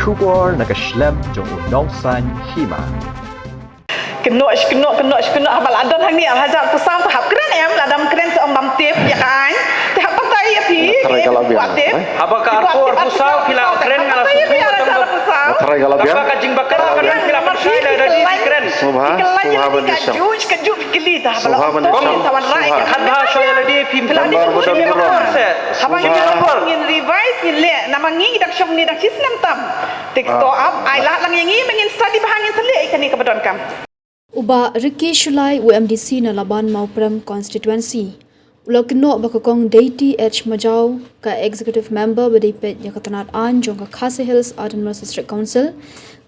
Kubor nakaslem jong unong san Hima. Kena baladon hang ni alhajat pusam tahap keren em ladam keren seom bam tip ya kan tahap patai ya pi tip Haba ka arpo pusam pila keren ngala suku Tarai galabia. Haba ka jing bakar kan pila pasai la dari keren Subha benisam. kaju kili dah Subha benisam. tawan rai Haba shoya la di pim Lambar bodam buram. haba ngin revise ngin le namangi dak syong ni dak sistem tam tik to up ai lah lang yang ngin study bahangin sele ikan ni kebadon kam Uba Riki Shullai UMDC na Laban Maupram constituency. Ulakino bakakong Deity H Majau ka executive member badipet yakatanat an jong ka Khasi Hills Autonomous District Council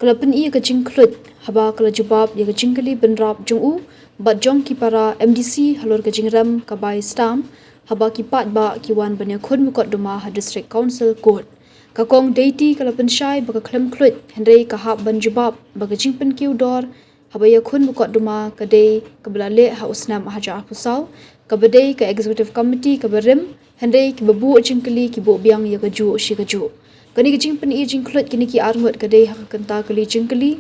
kalapin iya ka Ïakhluit haba kala jubab ya ka jingkali benrap jong u bat jong ki para MDC halor ka jingram ka bai stam haba ki pat ba ki wan banya khun Mukotduma ha District Council court. Kakong Deity kalapin syai baka klem Ïakhluit hendai ka hab ban jubab baka jingpen kiu dor haba Ïakhun Mukotduma kadai kabalale ha usnam haja pusau kabadai ka executive committee kabarim hendai ki babu jingkali ki bo biang ya kaju shi kaju kani ki jingpen i Ïakhluit kini ki armut kadai ha kanta kali jingkali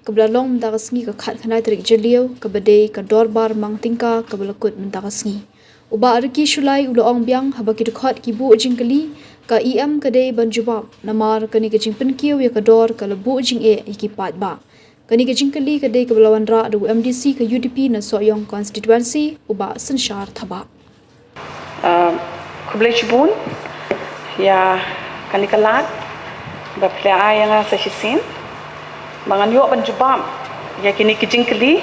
kabalalong mentagasngi ka khat khanai tarik jeliu kabadai ka dorbar mang tingka kabalakut mentagasngi uba Riki Shullai uloong biang haba ki dekhat ki bo jingkali ka em kadai banjubab namar kani ki jingpen kiu ya ka dor ka labu jing e ki pat ba kani ke jingkali kadai ke belawan ra do MDC ke UDP na Soyong constituency uba sensyar thaba kublai chibun ya kani kalat bapla yang sa hisin mangan yo banjubam ya kini ke jingkali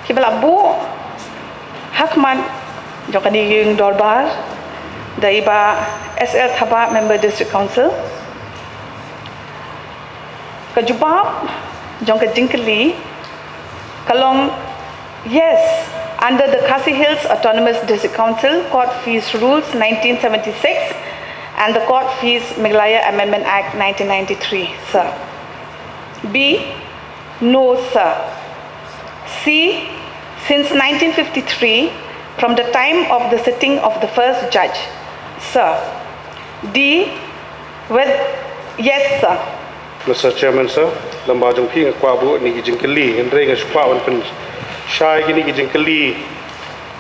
ki belabu hakman jo kani yung dorbar daiba SL thaba member district council kajubab jong ka jingkali kalong yes under the Khasi Hills Autonomous District Council Court Fees Rules 1976 and the Court Fees Meghalaya Amendment Act 1993 sir. B no sir. C since 1953 from the time of the sitting of the first judge sir. D with yes sir. Mr. Chairman, sir, lamba jong phi kwa bu ni jingkali hendrai nga shpa wan pen shai gini jingkali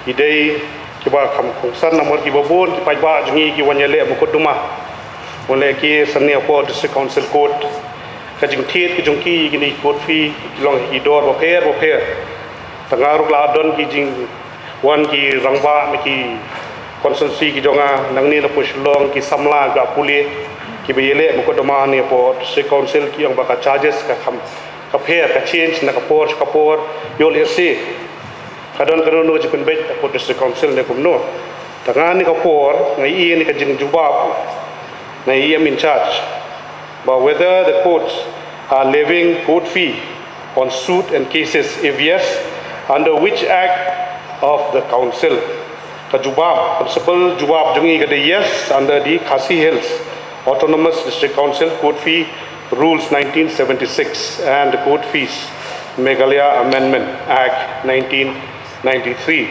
idai ki ba kham khongsan namor ki babon ki pai ba jungi ki wanyale Mukotduma wale ki sania po district council court ka jing thiet ki jongki gini court fi long ki dor bo pher tangaruk la don ki jing wan ki rangba ki constituency ki jonga nangni la push long ki samla ga puli ki bele Mukotduma ni po district council ki yang baka charges ka kham ka pher ka change na ka por yol se kadon no jipun bet po district council ne kumno tangani ka por ngai ni ka jing jubab ngai am in charge but whether the courts are levying court fee on suit and cases if yes under which act of the council ka jubab principal jubab jungi ka yes under the Khasi Hills Autonomous District Council Court Fee Rules 1976 and the Court Fees Meghalaya Amendment Act 1993.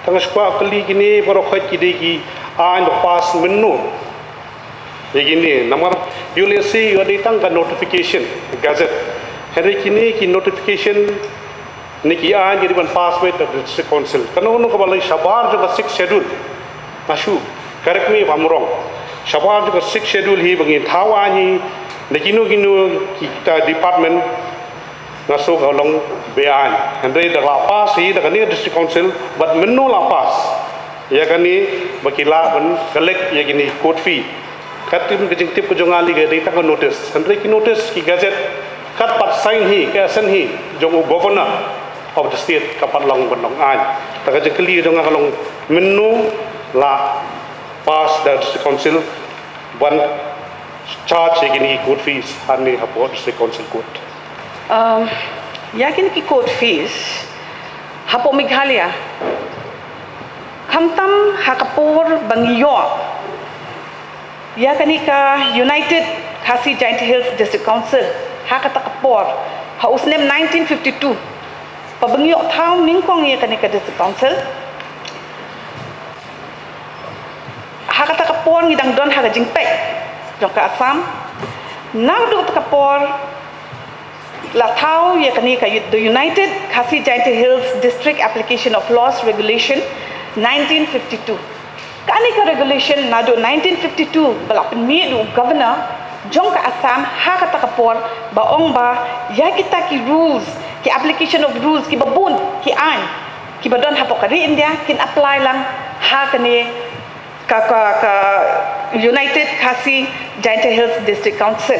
Tangas kwa kali gini baro khot kidi ki and pass minno. Begini namar you'll see your data notification gazette. Hari kini ki notification niki and gidi ban pass with the District Council. Kano no kabalai shabar jo 6 schedule. Ashu correct me if I'm wrong. Shabab juga 6 schedule hi bangin thawa ni nakino kita department ngaso galong bean andre da lapas hi da kani district council but menno lapas ya kani bakila ban collect ya kini court fee katim kijing tip jongali ga data ko notice andre ki notice ki gazette kat pat sign hi ka san hi jong governor of the state kapat long ban long an ta ka jengkali jong galong menno la pass the district council one charge again court fees harni hapo district council court yakin ki court fees hapo Meghalaya khamtam hakapur bangiyo yakani ka United Khasi Giant Hills District Council hakatakapor ha usnem 1952 pabangiyo thau mingkong yakani ka district council hakata kapon ngidang don haga jingpek jong ka Assam Now do kapor la thau ya kani ka the United Khasi Giant Hills District Application of Laws Regulation 1952. Kani ka regulation na do 1952 bala penmi do governor jong ka Assam ha ka takapor baong ba ya kita ki rules ki application of rules ki babun ki an ki badon hapokari India kin apply lang ha kani ka United Khasi Giant Hills District Council.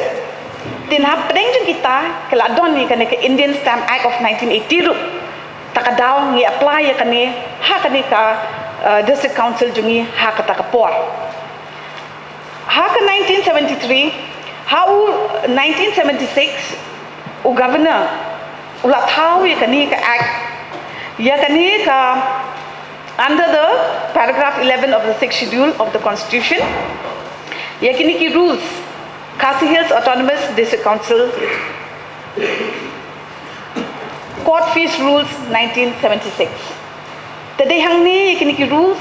Din hapdeng jeng kita keladon ni kani ke Indian Stamp Act of 1980 ru takadaw ngi apply ya kani ha kani ka District Council jungi ha ka takapor. Ha ka 1973 ha u 1976 u governor ulat thau ya kani ka act ya kani ka under the paragraph 11 of the 6th schedule of the constitution yakini ki rules Khasi Hills Autonomous District Council court fees rules 1976 tadi hang ni yakini ki rules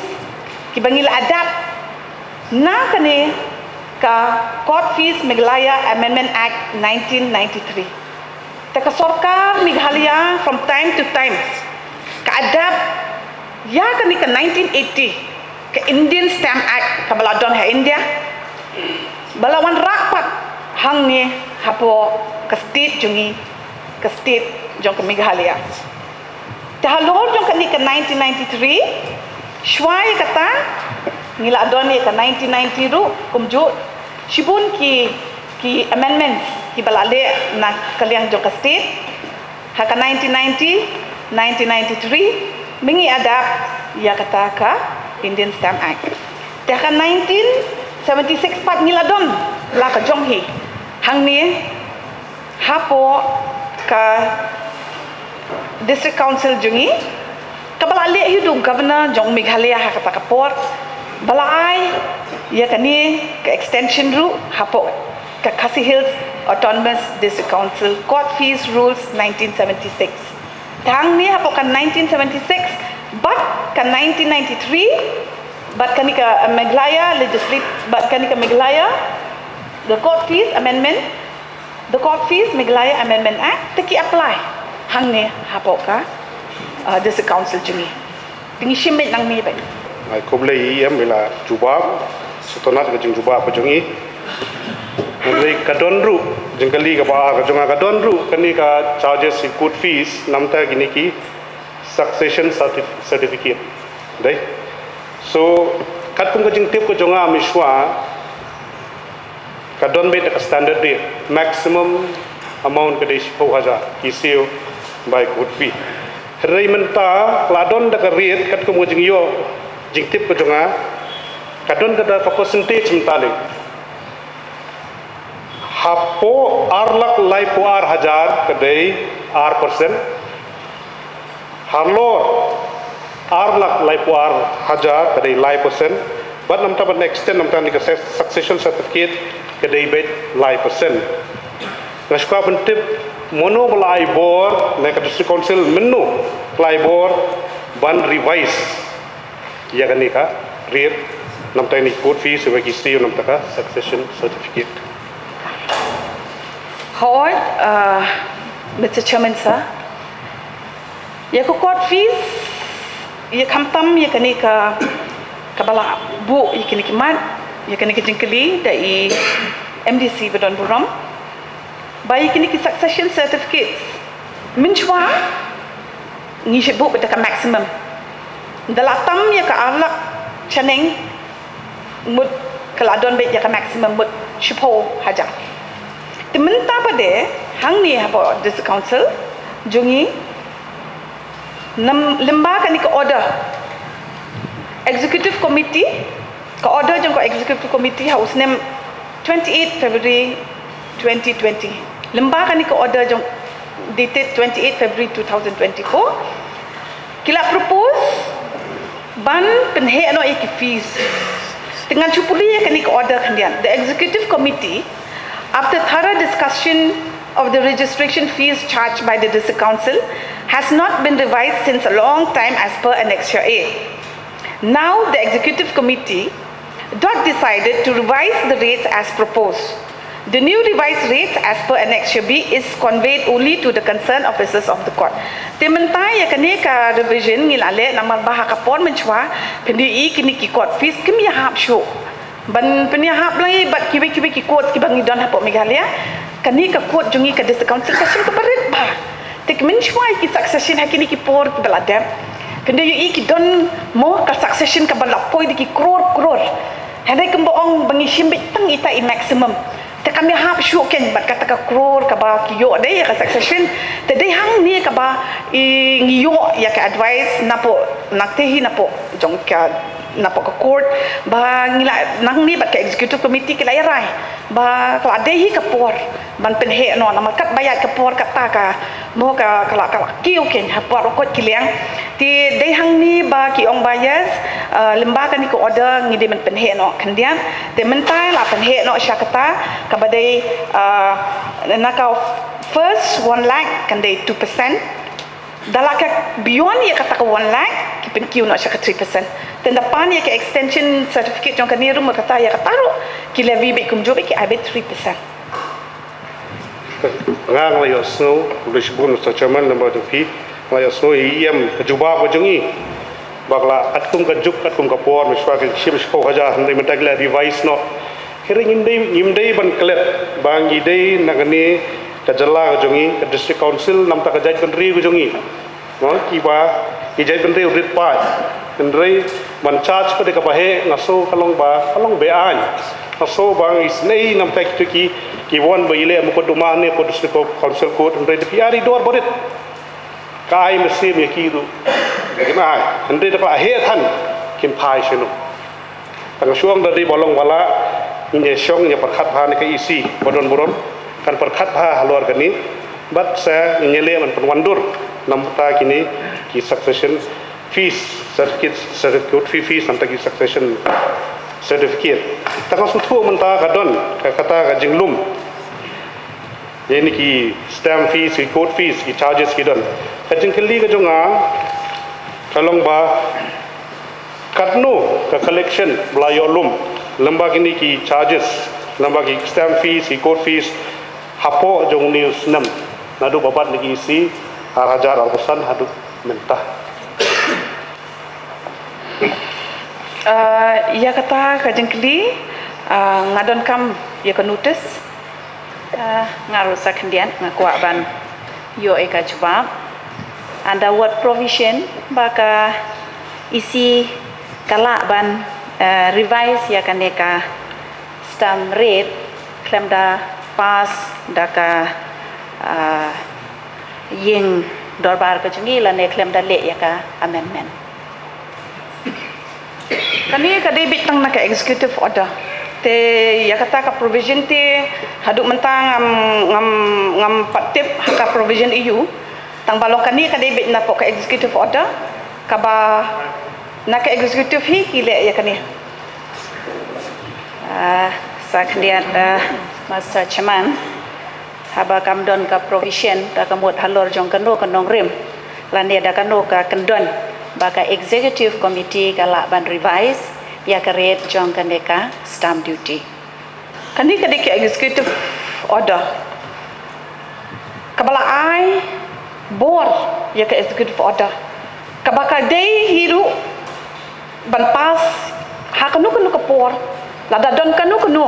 ki bangila adapt na kani ka court fees Meghalaya Amendment Act 1993 taka sarkar Meghalaya from time to time ka adapt ya kani ka 1980 ka Indian Stamp Act ka baladon ha India balawan rapat hang ni hapo ka state jungi ka state jong ka Meghalaya tahalor jong kani ka 1993 shwai kata ngila adon ni ka 1990 ru kumjo shibun ki amendments ki balale na kaliang jong ka state ha ka 1990 1993 mingi adapt ya kata ka Indian Stamp Act. Dah ka 1976 pat ngiladon la ka jonghi. Hang ni hapo ka District Council jungi ka balale hidu governor jong Meghalaya ha kata ka port balai ya kani ka extension ru hapo ka Khasi Hills Autonomous District Council court fees rules 1976. Tang ni hapo kan 1976 but kan 1993 but kan ka Meghalaya legislative but kan ka Meghalaya the court fees Meghalaya Amendment Act taki apply hang ni hapo ka District Council jungi tingi shimit nang ni ba ai koblei yam bela jubab setonat ke jeng jubab jungi Mulai kadon ru jengkali ka ba ka jonga kadon ru kani ka charges court fees namta gini ki succession certificate dai so kat pung ka jeng tip ko jonga miswa kadon be ka standard rate maximum amount ka dei 1000 issue by court fee rei menta ladon da ka rate kat ko mo jeng yo jeng tip ko jonga kadon ka da ka percentage mentale hapo arlak laipo ar hajar kedai R% harlor arlak laipo ar hajar kedai %, but namta ban extend namta ni succession certificate kedai bet %. Nashka bentip mono belai bor na ka district council menu belai bor ban revise ya kan ni ka rate namta ni court fee sebagai stay namta ka succession certificate. Hoi, Mr. Chairman sir, ya ko court fees, ya kamtam ya kani ka kabala bu ya kani kimat, ya kani kejengkeli dari MDC Bedon Buram, bayi kini ki succession certificates, minchwa ni shebu beta ka maximum, dalatam ya ka arlak chaneng mud kaladon bet ya ka maximum mud shipo haja. Tementa pada hang ni apa District Council jungi lembaga ni ke order executive committee ke order jeng ke executive committee house name 28 February 2020 lembaga ni ke order jeng dated 28 February 2024 kila propose ban penhe no iki fees dengan cupuli ya ni ke order kandian the executive committee after thorough discussion of the registration fees charged by the District Council has not been revised since a long time as per Annexure A. Now the Executive Committee decided to revise the rates as proposed. The new revised rates as per Annex B is conveyed only to the concerned officers of the court. Tementai ya kene ka revision ngilale namar baha kapon menchwa pendii kini ki court fees kim ya hap show. Ban penia hap lai bat kiwe ki court ki bangi don hapok Meghalaya kani ka court jungi ka district council session ka barit ba. Tek menchwa ki succession hakini ki por ki baladam. Kende yu ki don mo ka succession ka balapoi di ki kror. Hadai kemboong bangi shimbit tang ita i maximum. Te kami hap syuk ken bat kata ka kror ka ba kiyo dai ka succession te dai hang ni ka ba i ngiyo ya ka advice napo naktehi napo jong ka napo ka court ba ngila nang ni bat ka executive committee kila yarai ba ka adehi ka por ban penhe no na kat bayat ka por kata ka mo ka kiyo ken ha por ko kiliang ti dai hang ni ba ki ong bias lembaga ni ko order ngide men penhe no kendian te mentai la penhe no syakata kabadai nakau first 1 lakh kandai 2%. Dalaka beyond ya kata 1 lakh kipen kiu no syaka 3%. Dan depan ya ke extension certificate jong kani rumah kata ya kataru ki levy be kumjo be ki abe 3%. Ngang la yo snow ulish bun sa chairman number 2 la yo snow yem juba ba jongi bakla atkum ka juk atkum ka por miswa ke shim shko haja hande mentagla revise no kering indai ban klet bang idai nagani ka jalla ka jongi ka district council nam ta ka jaj ban ri ka jongi no ki ba ki jaj ban ri rit pa kendrai ban charge ko de ka bahe ngaso kalong be an ngaso bang isnei nam ta ki won ba ile Mukotduma ne ko district council court ndai de piari dor borit kai mesim ya ki du gimana ndai de pa he than kim phai shenu tang suang dari bolong wala ini syong nya perkhat pha ne ka isi bodon kan perkhat pha halor kani bat sa nyele man penwandur namta kini ki succession fees certificate fees namta ki succession certificate tang sutu menta kadon kata ka jinglum ini ki stamp fees ki court fees ki charges ki don ka jingkeli ka jonga kalong ba katno ka collection blayolum lembag ini ki charges lembag ki stamp fees ki court fees hapo jong news 6 nadu babat lagi isi hajar al-husan hadu mentah ya kata ka jengkli ngadon kam ya ka notice ngarusak kendian ngakwa ban yo eka jawab anda what provision baka isi kala ban revise ya kaneka stamp rate klem da pass daka ying dorbar ka jungi la ne klem da le ya ka amendment kani ka debit tang na ka executive order te ya kata ka provision te haduk mentang ngam patip ka provision EU tang balong kani ka debit na po ka executive order ka ba na ka executive hi kile ya kani sa kendian Master Chairman Haba kamdon ka provision da kamot halor jong kano kanong rim lani da kano ka kendon baka executive committee kala ban revise ya karet jong kaneka stamp duty kani kadike executive order kabala ai board ya ka executive order kabaka day hiru ban pas ha kanu ka por lada don kanu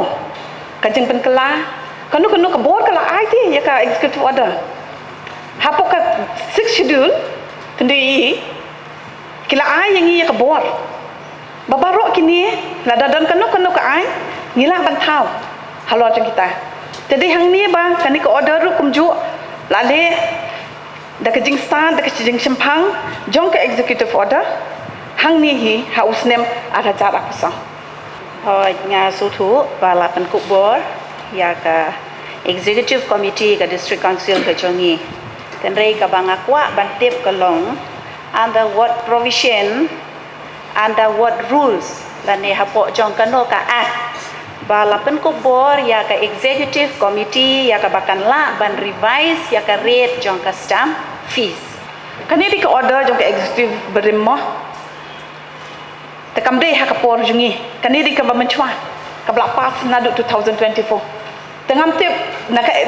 kajeng penkela kanu ka board kala ai ti ya ka executive order hapoka 6 schedule kendi kila ai yang ia ka board babarok kini lada don kanu ka ai ngila bantau halor jeng kita jadi hang ni ba kani ka order ru kumju lale da kajing stan da kajing sempang jong ka executive order hang ni hi haus nem ada cara kusang nga sutu bala penkuk board ya ka executive committee ka district council ka jongi kenrei ka bangakwa bantip kalong under what provision under what rules lane hapo jong kano ka act bala penkuk board ya ka executive committee ya ka bakan la ban revise ya ka rate jong ka stamp fees kani di ka order jong ka executive berimoh tekam dei ha ka por jungi kani di ka ba menchwa ka bla pas nadu 2024 tengam tip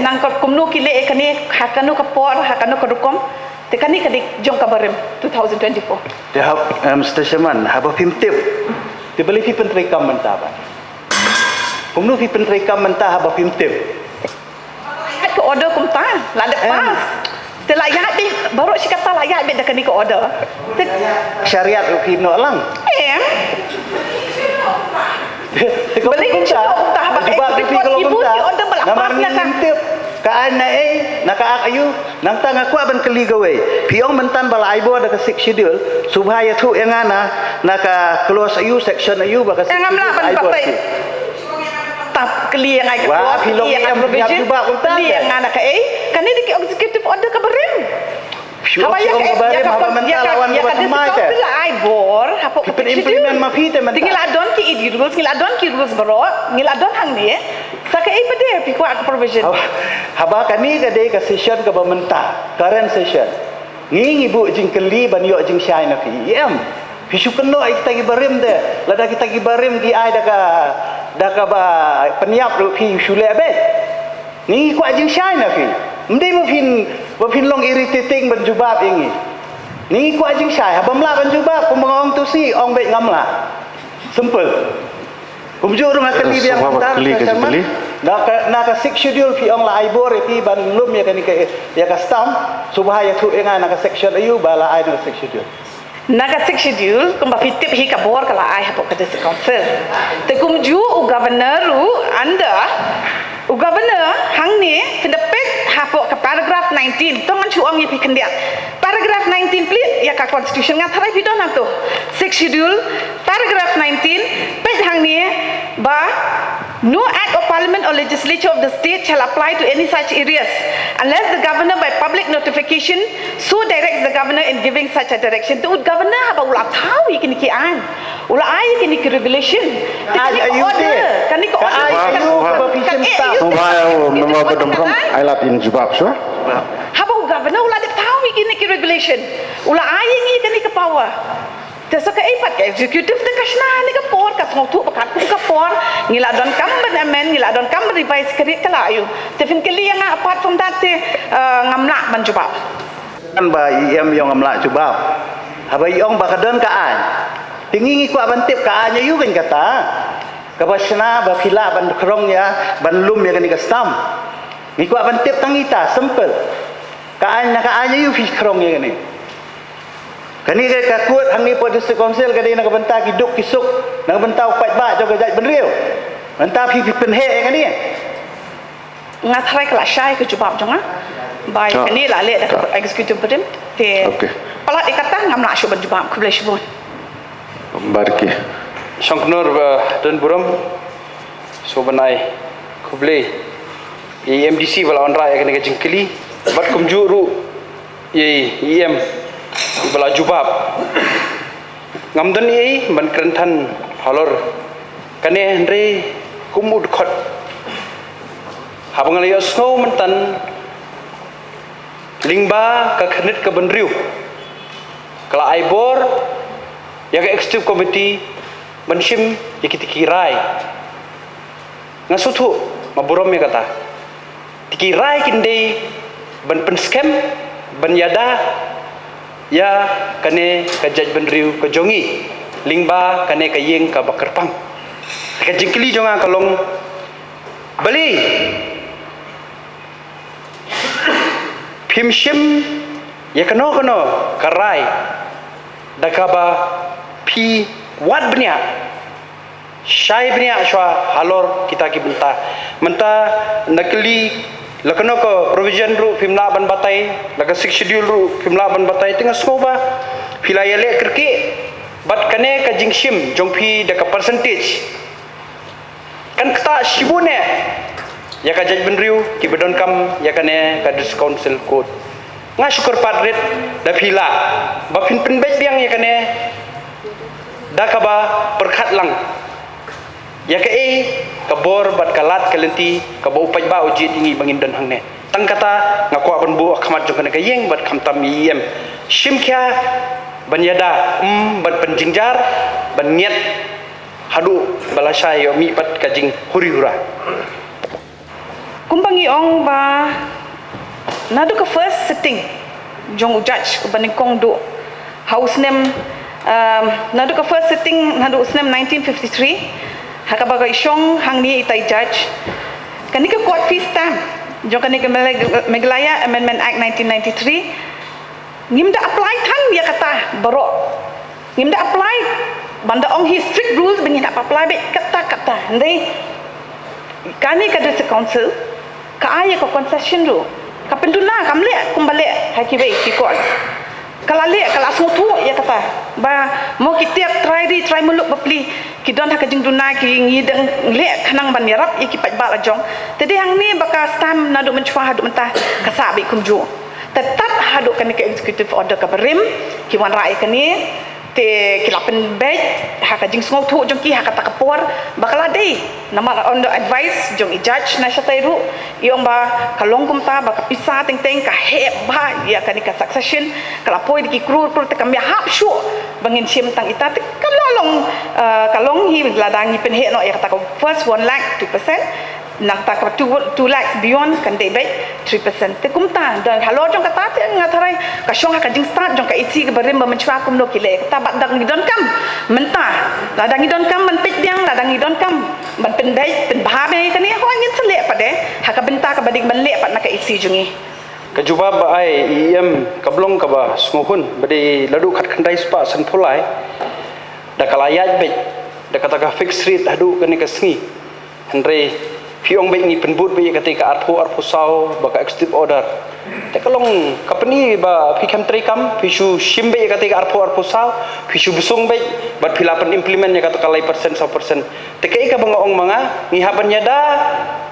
nang kumnu kile kani hakanu kapor hakanu kadukom te kani jong kabarem 2024 Dia statement haba pimtip. Dia beli pi penteri kam mentah ba. Kumnu pi penteri kam mentah haba pimtip. ke order kumta la de pas te layak bi baru si kata layak bi dah kani ke order te Syariat pi no lang. Beli kumta haba pi kalau ibu kumta. di order Namar balapas na pimtip. Kaan na naka ayu nang tanga ku aban keli gawe piong mentan bala aibo ada ke six schedule subhaya tu yang ana naka close ayu section ayu baka six ngam la ban papai tap keli yang ai wah pilong yang provision juga kunta keli yang ana ka kan ini ke executive order ka berim Haba ya haba mental lawan buat mai ke bila ai bor hapo kita implement ma phi te mental tinggal adon ki idi rules ngil adon ki rules bro ngil adon hang ni saka ai pade pi ko ak provision haba kani ka de ka session ka bamenta current session ngi ibu jing keli ban yo jing syai na pi pi syukno ai kita gi barim de lada kita gi barim gi ai daka ba peniap ru pi Shullai be ni ko jing syai na pi mdei mo phin long irritating ban jubab ingi ni ko jing syai habam la ban jubab ko mangong tu si ong be ngam la simple kumjur nga kali biang mentar naka six schedule pi ong la aibor pi ban lum ya kani ke ya ka stam subhaya tu enga naka section ayu bala ai naka six schedule naga six schedule kumba fitip hi ka bor kala ai hapo ka district council te kumju u governor u anda u governor hang ni pendepek hapo ka paragraph 19 tongan chuang yi pi kendia paragraph 19 please ya ka constitution nga tharai pi don tu six schedule paragraph 19 pej hang ni ba no act of parliament or legislature of the state shall apply to any such areas unless the governor by public notification so directs the governor in giving such a direction tu governor haba ula tahu ikini ki an ula ai ikini ki regulation kani order kani ko order Subhaya memang berdempram ailat in jubab so. Haba governor ula de tahu ikini ki regulation ula ai ngi kani ke power Tesa ka ipat ka executive te kasna ni ka por ka ngotu ka ku ka por ngila don kam ban amen ngila don kam revise kri kala ayu te fin kali yang apart from that te ngamla ban jubab kan ba yang ngamla jubab haba iong ba kadon ka an tingi ku aban tip ka anya yu ben kata ka basna ba phila ban krong ya ban lum ya kan ka stam ni ku aban tip tangita simple ka anya yu fi krong ya ni kani ka kuat hang ni po district council ka dei nak benta kiduk kisuk nak benta upat ba jo ka jai benriu benta phi penhe kan ni ngathrai kala shai ke jubab jonga bai kani la le da executive bedem te pala ikata ngamla shu ban jubab ku blai shubon barki Shanknur dan buram sobanai kublai EMDC wala onra ya kena jengkeli bat kumjuru EM bala jubab ngamdan ei ban krentan halor kane andre kumud khot habang layo snow mentan lingba ka khnit ka benriu kala aibor ya ka executive committee banshim yakitikirai ngasutu maburom ya kata tikirai kinde ban penskem ban yada ya kane ka jaj benriu ka jongi lingba kane ka yeng ka bakerpang ka jingkili jonga kalong bali phimshim ya kano karai dakaba phi wat bnia syai bnia shwa halor kita ki menta nakli lakano ko provision ru phimla ban batai laka six schedule ru phimla ban batai tinga skoba philayale kerki bat kane ka jingshim jongphi daka percentage kan kata shibune ya ka jaj benriu ki bedon kam ya kane ka district council code nga syukur padret da phila ba phin penbej biang ya kane dakaba perkhat lang ya ke kabor bat kalat kalenti kabo upaj ba uji tingi bangin dan hangne tang kata ngaku ban bu akhmat jong kana kayeng bat khamtam yem shimkya banyada bat penjingjar ban niat hadu balasai yo mi pat kajing huri hura kumbangi ong ba nadu ka first sitting jong judge kubaning kong do house name nadu ka first sitting nadu usnem 1953 hakabaga isyong hangni itai judge kanika court fees tam jong kanika Meghalaya Amendment Act 1993 ngimda apply than ya kata baro ngimda apply banda ong hi strict rules bingin apply be kata ndai kani ka district council ka aya ko concession ru ka penduna kamle kumbale hakibe ki court kala le kala sutu ya kata ba mo kitiap try muluk bapli ki don haka jing duna ki ngideng le khanang ban yarap iki pat ba jong tadi hang ni baka stam nadu menchwa hadu mentah kasabi kumju tetap hadu kan ke executive order ka berim ki wan rai kani te kilapen bej haka jing small tu jong ki haka takapor bakala dei nama on the advice jong i judge na syatairu iong ba kalong kumta ba kapisa teng ka heb ba ya kan ka succession kala poi di krur te kam ya hap shu bangin sim tang ita te kalong kalong hi ladang hi pen he no ya kata ko first 1 lakh 2% nak tak 2 lakhs beyond kan dei bai 3% te kumta dan halo jong kata te ngatarai ka syong haka jing start jong ka isi ke barim menchwa kum no kile kata bak dak ngidon kam mentah ladang ngidon kam men pit yang ladang ngidon kam man pen dai pen bha be kan ni ho ngin sele pade haka benta ka badik men le pat nak ka isi jungi kajuba ba ai em kablong ka ba smohun bade ladu khat khandai spa san phulai da kalayaj be da kata ka fixed rate hadu kan ka sngi andre piong baik ni penbut baik ketika arpo sao baka executive order te kalong company ba pikam trikam pisu sim baik ketika arpo sao pisu busung baik bat pilapan implement nya kata kalai persen 100% te kai ka bangong manga ngihapan nyada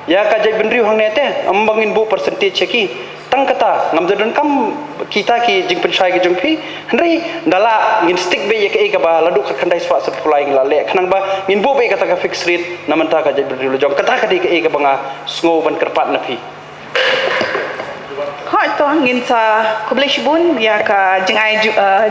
ya ka jai benriu hang nete ambangin bu percentage ki tang kata ngam jadon kam kita ki jing pensai ki jong pi hendri dala ngin stick be ye ka ba ladu khat khandai swa sat pulai ngla le khnang ba ngin bu be kata ka fix rate namanta ka jai benriu jong kata ka di ka banga sngo ban kerpat na pi ha to ngin sa kublish bun ya ka jing ai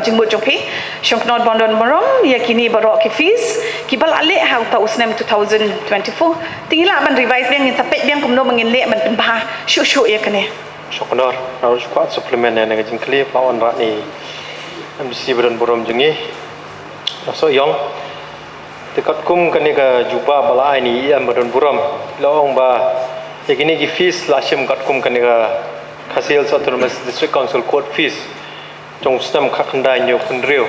jing bu jong pi syong not bondon morom ya kini baro ki fees ki bal ale ha ta usnem 2024 tingila ban revise yang ngin sapet yang kumno mangin le ban bah shu ya kane Syukur, harus kuat suplemen yang dengan jengkli lawan rak ni mesti beron jengi. So yang dekat kum kan ni ke jubah balai ni yang beron buram. Lawan ba, yang ini fees lasim kat kum kan ni ke hasil autonomous district council court fees. Jong sistem kak kendai nyu kendriu.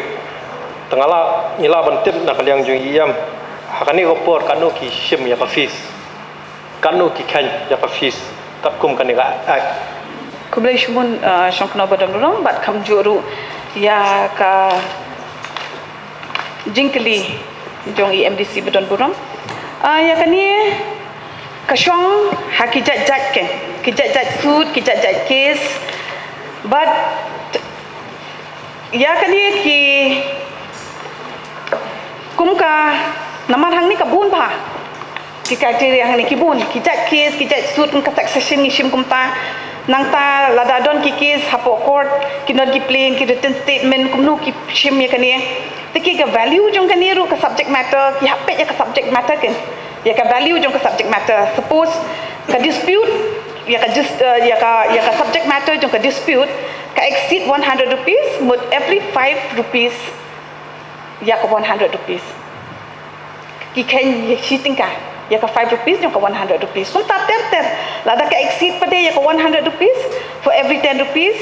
Tengala ila bentip nak liang jengi yang hakani kopor kanu ki sim ya ka fees. Kanu ki kan ya ka fees. Kat kum kan ni ke kublai shumun shongkno badam rom bat kam juru ya ka jingkli jong EMDC badon buram ya kani ka shong hakijat jat ken kijat food kijat case but ya kani ki kumka namar hang ni kabun ba ki kriteria hang ni kibun kijat case kijat food ka taxation ni shim kumta nang ta ladadon kikis hapo court kinod ki plain ki written statement kumnu ki shim ya kani teki ka value jong kani ru ka subject matter ki hapet ya ka subject matter ken ya ka value jong ka subject matter suppose ka dispute ya ka subject matter jong ka dispute ka exceed 100 rupees mut every 5 rupees ya ka 100 rupees ki ken ya cheating ka ya ka 5 rupees jong ka 100 rupees kung ta ter lada ka exceed pa de ya ka 100 rupees for every 10 rupees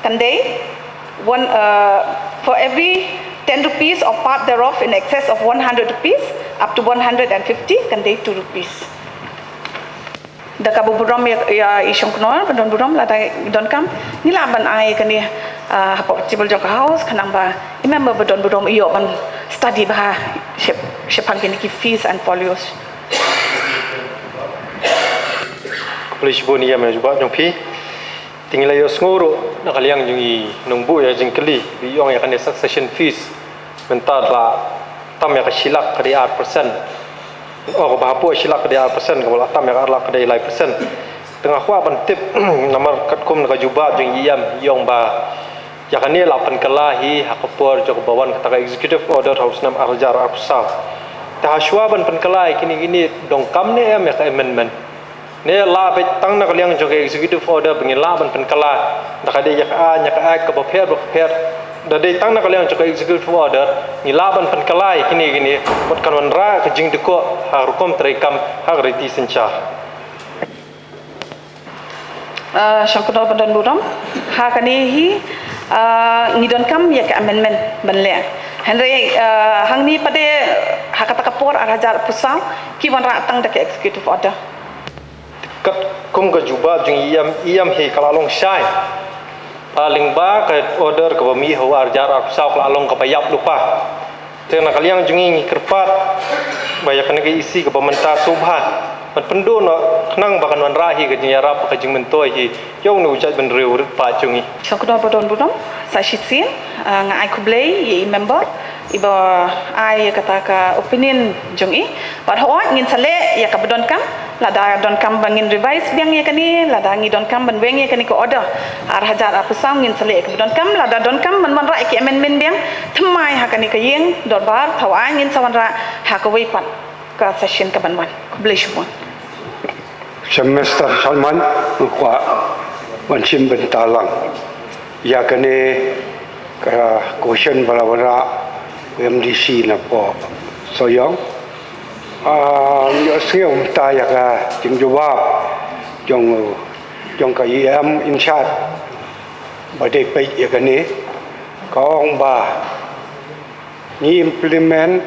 kan de for every 10 rupees or part thereof in excess of 100 rupees up to 150 kan de 2 rupees da ka buram ya isyong knor don buram lada don kam ni laban ai kan ni hapo tibul jong ka house kanang ba remember don buram iyo ban study ba shepang kini ki fees and folios Polis boni yang menjubah jompi, tinggal yo nguru nak kaliang jungi nungbu ya jengkeli, biong yang kena succession fees, mentar lah tam yang kesilak ke dia persen, oh bahapu silak ke dia persen, kalau tam yang arlah ke dia lay persen, tengah kuah bentip nomor katkum nak jubah jungi yang ba, yang kena lapan kelahi hakapur jog bawan kata executive order house nam arjar apsal, tahaswa ban penkelai kini dongkam ni yang amendment. เนี่ยลาไปตั้งนักเลี้ยงจงเอ็กซิคิวทีฟออเดอร์เป็นลาเป็นกะลานักเดียอยากกับประเภทเดี๋ยวได้ตั้งนักเลี้ยงจงเอ็กซิคิวทีฟออเดอร์นี่ลาเป็นกะลาที่นี่บทการวันแรกจริงดีกว่าหากรุกมตรีกรรมหากริติสินชาSyangkudol Badan Buram hakanihi ngidon kam ya ke amendment banle Henry hang ni pada hakata kapor arajar pusau ki wan ra tang dak executive order kat kum ka juba jung iam hi kalalong syai paling ba ka order ka bami ho arjar pusau kalalong ka bayap lupa tena kaliang jungi kerpat bayak kana isi ka pementa subhanมันเป็นดูเนาะนั่งบักันวันราฮีกันยารับกันจึงมันตัวฮีย่องหนูจัดเป็นเร็วหรือป่าจุงอี Syangkudol Badan Buram saya sit ngai kublai ye member iba ai kata ka opinion jong i bat ho ngin sale ya ka badon kam lada don kam bangin revise biang ye kani lada ngi don kam ban weng ye kani ko order ar hajar apa sam ngin sale ka badon kam lada don kam ban man ra ki amendment biang thamai ha kani ka yeng dor bar thawai ngin sawan ra ha ka wei pat ka session ka ban man kublai shubon semester Salman kwa wancim bentalang ya kene ka question balawara MDC na po soyong yo siom ta ya ka jing jawab jong ka in chat ba de pe ya kene kong ba ni implement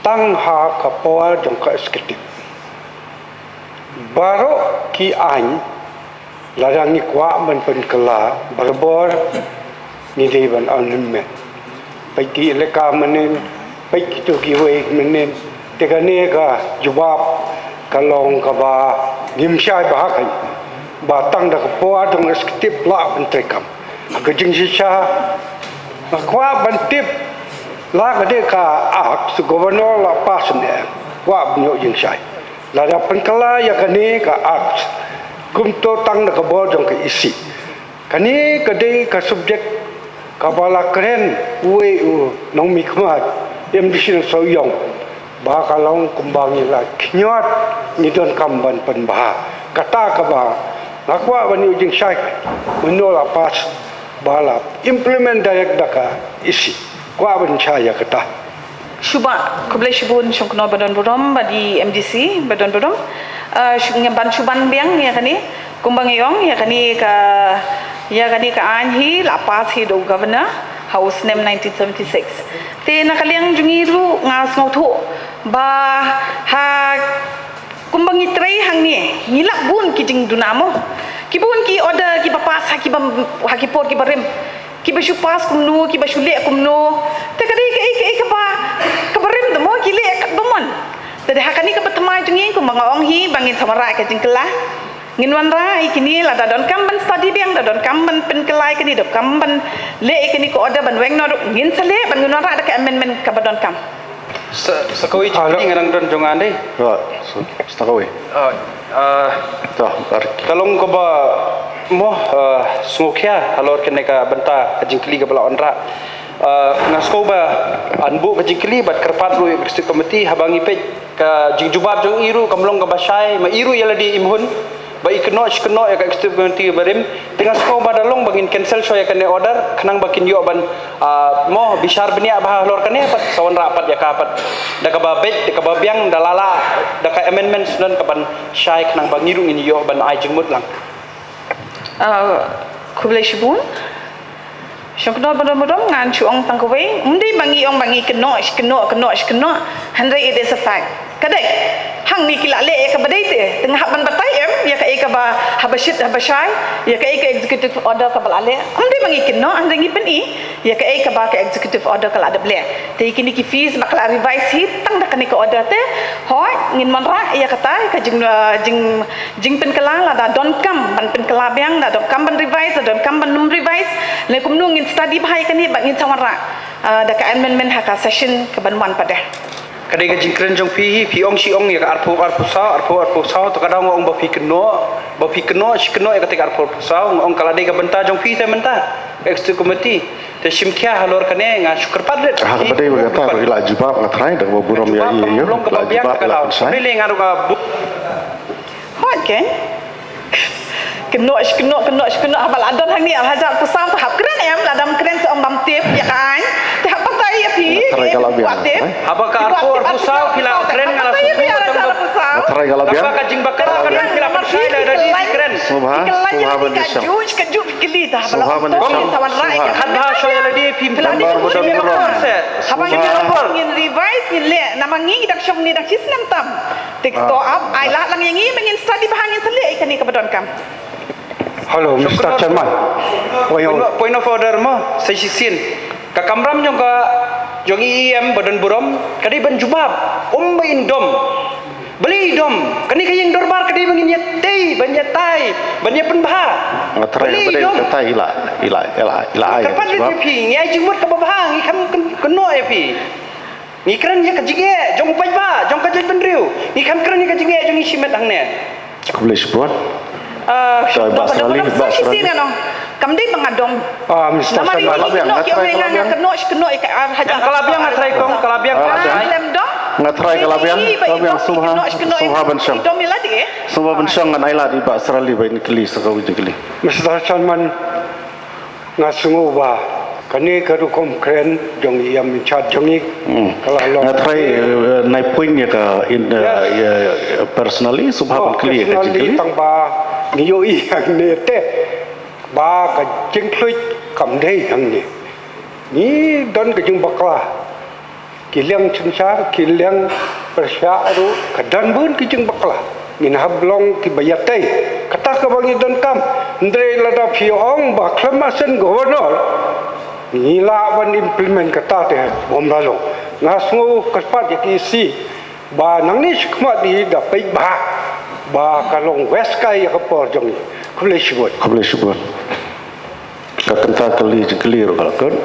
tang ha ka po jong ka executive baru ki an ladang ni kwa man pen kala barbor ni de ban anmen pai ki leka manen pai ki to ki we manen te ka ne ka jawab ka long ka ba nim shai ba ka ba tang da ka po adong skitip la ban trekam ka jing si cha kwa ban tip la ka de ka ak su governor la pas ne kwa nyo jing shai lada penkala ya kani ka aks kumto tang na kabol jong ka isi kani kade ka subject ka bala kren we u nong mi khmat em disin so yong ba ka long kumbang ni la knyot ni don kamban pen ba kata ka ba nakwa bani ujing shai unola pas bala implement direct daka isi kwa ban chaya kata Shuba kublai shubun Syangkudol Badan Buram badi MDC Badan Buram ban shuban biang ya kani kumbang yong ya kani ka anhi lapas hi do governor house name 1976 te nakaliang jungiru ngas ngotho ba ha kumbang itrei hang ni ngilak bun ki jing dunamo ki bun ki order ki papas ha ki por ki barim ki ba pas kumnu ki ba shule kumnu te kadai ka ba kabarim demo ki le kat bomon tadi hakani ka batmai jungi ku mangong hi bangin samara ka jingkela ngin wan ra ikini la da don kam ban study biang da don kam ban pen kelai kani do kam ban le ikini ko order ban weng no ngin sale ban ngin ra da ka amendment ka badon kam sakawi ni ngarang don jongan dei sakawi kalong ko ba mo smokia halor kene ka benta jingkeli ka bala onra ngasko ba anbu ka jingkeli bat kerpat lu executive committee habangi pe ka jingjubab jong iru kamlong ka basai ma iru yala di imhun ba ikno ya ka executive committee barim tingas ko ba dalong bangin cancel so ya kene order khanang bakin yo ban mo bisar benia bah halor kene pat sawan rapat ya ka pat da ka ba bet da ka ba biang dalala da ka amendments non ka ban syai khanang bangiru ngin yo ban ai jingmut lang kublai shubun Syangkudol Badan Buram ngan chuong tangkawe undi bangi ong bangi keno handai it is a fact kadek hang ni kila le ka badai te tengah ban batai ya ka ka ba habashai ya ka executive order ka balale undi bangi keno handai ngi pen ya ka ba ka executive order ka ada ble te kini ki fees bakal revise hi tang da kani ka order te hoi ngin man ra ya kata ka jing pen kala la da don kam ban pen kala biang da don kam ban revise don kam ban num revise le kum nu ngin study bahai kani ba ngin sawara da ka amendment ha ka session ka ban wan pada kadai ka jingkren jong pi ong si ong ya ka arpo sa to kadang ong ba pi keno ya ka te arpo sa ong kala dei ka benta jong pi te menta executive committee te simkia halor kane nga syukurpat det ha ka dei ba ta ila jibab ngatrai da buram ya long ka biang ka la bele ngaru ka hoi kan kena habal adon hang ni alhajat pusam tahap keren em ladam keren seom bam tip ya kan tahap patai ya pi buat tip Haba ka arpo pusau pila keren ngala suku Matrai galabian. Haba ka jing bakar kan pila persai dah di keren Subha benisang. kejut keli dah Subha benisang. tawan rai kan bahasa yang di pim Peladi Lambar pun budak buram. Habang ingin revise ingin le nama ngi dak syong ni dak sistem tam. TikTok up ai lah lang yang ingin study bahangin sele ikan ni kebetulan kam. Hello, Mr. Chairman. Point of order mo sa sisin. Kakamram yung yung IEM badan buram kadi ban jubab main dom. Beli dom. Kani kayang dorbar kadi mangin tei banyak tai banyak penbah. Matrai pada kata ila ay. Kapan dia pi ngai jimut ka babahang ikam keno ya pi. Ïakren ya kajige jong pai ba jong kajai benriu. Ikam kren ya kajige jong isimet hang ne. Boleh sebut. Basrali. Kamdi mengadom. Mr. Chairman. Yang kalabiang ngatrai kong kalabiang Ngatrai kalabian Subha benisang. Subha benisang ngan ayla di Basrali bain keli sakawi keli. Mr. Chairman, ngasungu ba kani karu kom kren jong iam chat jongi kalau Ngatrai naik poin ya ka personally Subha keli ka keli. tang ba niyo yang ne te ba ka Ïakhluit kam dei hang ni don ka jing bakla kiliang cengsa kiliang persyaru kadan bun ki jing bakla min hablong ki bayatei kata ka bangi don kam ndre lada phiong ba klamasen governor nila ban implement kata te bom lalo ngasngu kaspat ki si ba nangni skma di da pai ba kalong west kai ka por jong Boleh sebut. Kakenta keli ro kalakon.